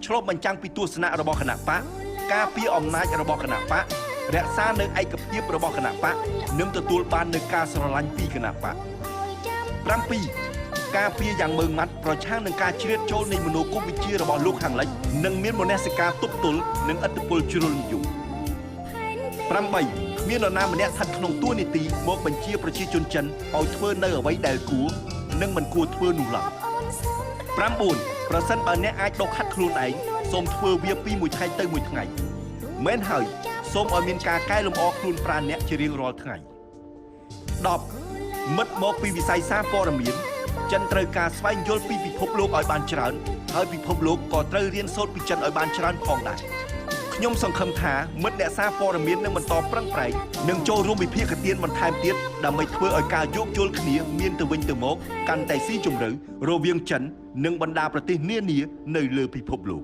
ឆ្លុះបញ្ចាំងពីទស្សនៈរបស់គណៈបកការពារអំណាចរបស់គណៈបករក្សានៅឯកភាពរបស់គណៈបកនិងទទួលបាននូវការស្រឡាញ់ពីគណៈបក 7. ការពារយ៉ាងម៉ឺងម៉ាត់ប្រឆាំងនឹងការជ្រៀតចូលនៃមនោគមវិជ្ជារបស់លោកខាងលិចនិងមានមនសិការទប់ទល់នឹងឥទ្ធិពលជ្រុលនិយម 8. មាននរណាម្នាក់ស្ថិតក្នុងតួនាទីមកបញ្ជាប្រជាជនចិនឲ្យធ្វើនៅអ្វីដែលគួរនិងមិនគួរធ្វើនោះឡើយ 9. ប្រសិនបើអ្នកអាចដកខាត់ខ្លួនឯងសូមធ្វើវាពីមួយថ្ងៃទៅមួយថ្ងៃមែនហើយសូមឲ្យមានការកែលម្អខ្លួនប្រាណអ្នកជារៀងរាល់ថ្ងៃ 10. មិត្តមកពីវិស័យសារព័ត៌មានចិនត្រូវការស្វែងយល់ពីពិភពលោកឲ្យបានច្រើនហើយពិភពលោកក៏ត្រូវរៀនសូត្រពីចិនឲ្យបានច្រើនផងដែរខ្ញុំសង្ឃឹមថាមិត្តអ្នកសារព័ត៌មាននឹងបន្តប្រឹងប្រែងនិងចូលរួមវិភាគទានបន្ថែមទៀតដើម្បីធ្វើឲ្យការយោគយល់គ្នាមានទៅវិញទៅមកកាន់តែស៊ីជម្រៅរវាងចិននិងបណ្ដាប្រទេសនានានៅលើពិភពលោក